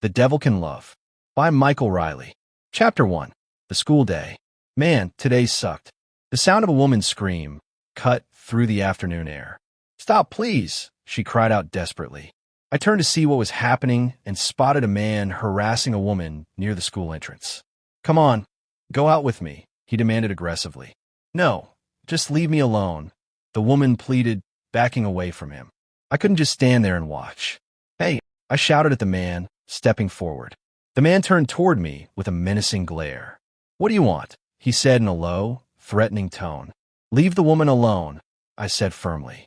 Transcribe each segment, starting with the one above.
The Devil Can Love by Michael Riley. Chapter 1. The School Day. Man, today sucked. The sound of a woman's scream cut through the afternoon air. "Stop, please," she cried out desperately. I turned to see what was happening and spotted a man harassing a woman near the school entrance. "Come on, go out with me," he demanded aggressively. "No, just leave me alone," the woman pleaded, backing away from him. I couldn't just stand there and watch. "Hey," I shouted at the man, stepping forward. The man turned toward me with a menacing glare. "What do you want?" he said in a low, threatening tone. "Leave the woman alone," I said firmly.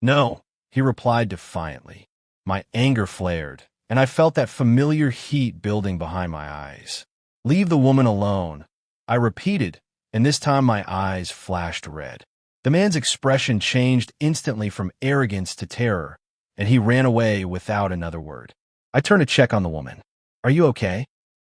"No," he replied defiantly. My anger flared, and I felt that familiar heat building behind my eyes. "Leave the woman alone," I repeated, and this time my eyes flashed red. The man's expression changed instantly from arrogance to terror, and he ran away without another word. I turned to check on the woman. "Are you okay?"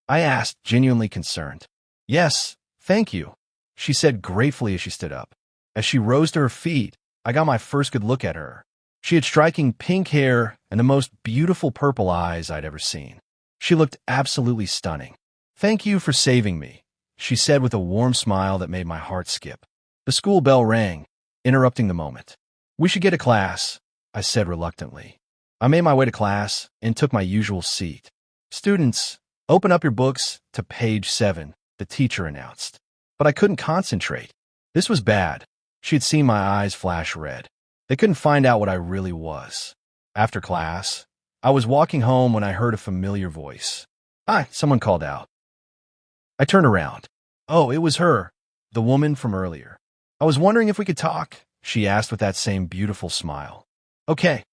I asked, genuinely concerned. "Yes, thank you," she said gratefully as she stood up. As she rose to her feet, I got my first good look at her. She had striking pink hair and the most beautiful purple eyes I'd ever seen. She looked absolutely stunning. "Thank you for saving me," she said with a warm smile that made my heart skip. The school bell rang, interrupting the moment. "We should get to class," I said reluctantly. I made my way to class and took my usual seat. "Students, open up your books to page 7, the teacher announced. But I couldn't concentrate. This was bad. She had seen my eyes flash red. They couldn't find out what I really was. After class, I was walking home when I heard a familiar voice. "Hi," someone called out. I turned around. Oh, it was her, the woman from earlier. "I was wondering if we could talk," she asked with that same beautiful smile. "Okay,"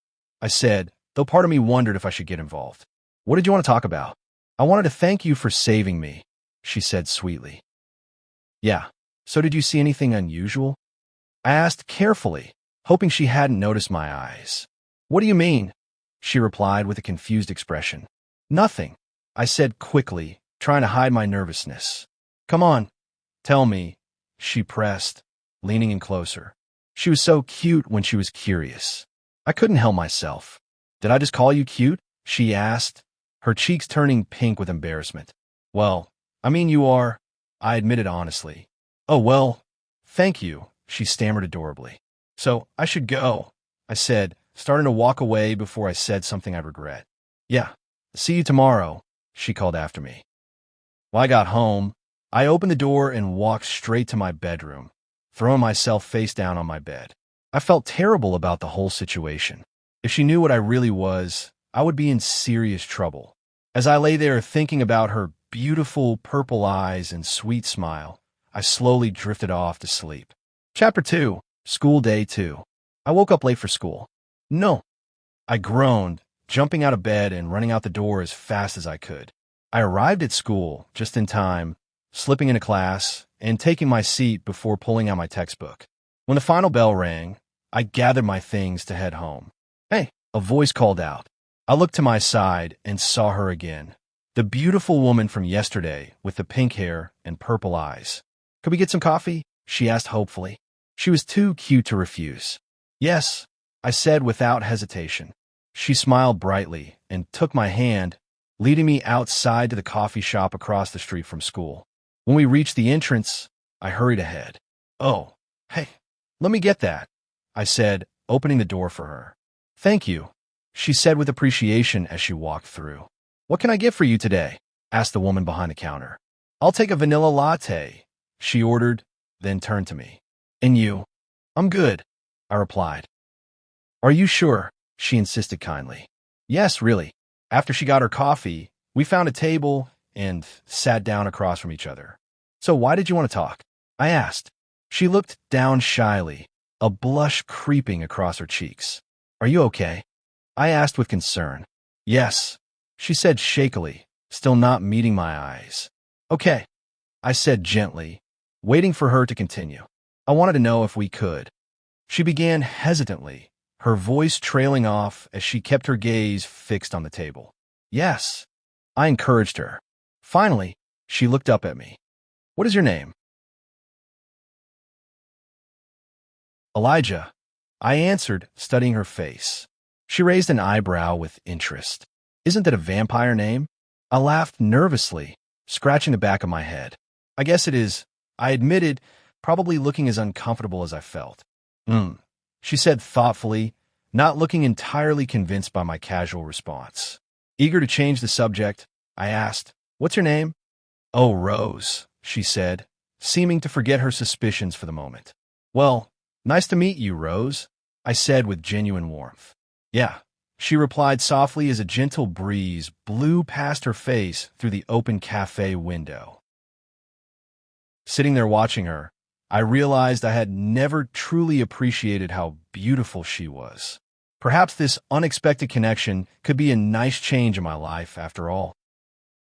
I said, though part of me wondered if I should get involved. "What did you want to talk about?" "I wanted to thank you for saving me," she said sweetly. "Yeah, so did you see anything unusual?" I asked carefully, hoping she hadn't noticed my eyes. "What do you mean?" she replied with a confused expression. "Nothing," I said quickly, trying to hide my nervousness. "Come on, tell me," she pressed, leaning in closer. She was so cute when she was curious. I couldn't help myself. "Did I just call you cute?" she asked, her cheeks turning pink with embarrassment. "Well, I mean you are," I admitted honestly. "Oh, well, thank you," she stammered adorably. "So, I should go," I said, starting to walk away before I said something I'd regret. "Yeah, see you tomorrow," she called after me. When I got home, I opened the door and walked straight to my bedroom, throwing myself face down on my bed. I felt terrible about the whole situation. If she knew what I really was, I would be in serious trouble. As I lay there thinking about her beautiful purple eyes and sweet smile, I slowly drifted off to sleep. Chapter 2. School Day 2. I woke up late for school. "No," I groaned, jumping out of bed and running out the door as fast as I could. I arrived at school just in time, slipping into class and taking my seat before pulling out my textbook. When the final bell rang, I gathered my things to head home. "Hey," a voice called out. I looked to my side and saw her again. The beautiful woman from yesterday with the pink hair and purple eyes. "Could we get some coffee?" she asked hopefully. She was too cute to refuse. "Yes," I said without hesitation. She smiled brightly and took my hand, leading me outside to the coffee shop across the street from school. When we reached the entrance, I hurried ahead. "Oh, hey, let me get that," I said, opening the door for her. "Thank you," she said with appreciation as she walked through. "What can I get for you today?" asked the woman behind the counter. "I'll take a vanilla latte," she ordered, then turned to me. "And you?" "I'm good," I replied. "Are you sure?" she insisted kindly. "Yes, really." After she got her coffee, we found a table and sat down across from each other. "So why did you want to talk?" I asked. She looked down shyly, a blush creeping across her cheeks. "Are you okay?" I asked with concern. "Yes," she said shakily, still not meeting my eyes. "Okay," I said gently, waiting for her to continue. "I wanted to know if we could." She began hesitantly, her voice trailing off as she kept her gaze fixed on the table. "Yes," I encouraged her. Finally, she looked up at me. "What is your name?" "Elijah," I answered, studying her face. She raised an eyebrow with interest. Isn't that a vampire name? I laughed nervously, scratching the back of my head. I guess it is, I admitted, probably looking as uncomfortable as I felt. She said thoughtfully, not looking entirely convinced by my casual response. Eager to change the subject, I asked, "What's your name?" "Oh, Rose," she said, seeming to forget her suspicions for the moment. "Well, nice to meet you, Rose," I said with genuine warmth. "Yeah," she replied softly as a gentle breeze blew past her face through the open cafe window. Sitting there watching her, I realized I had never truly appreciated how beautiful she was. Perhaps this unexpected connection could be a nice change in my life after all.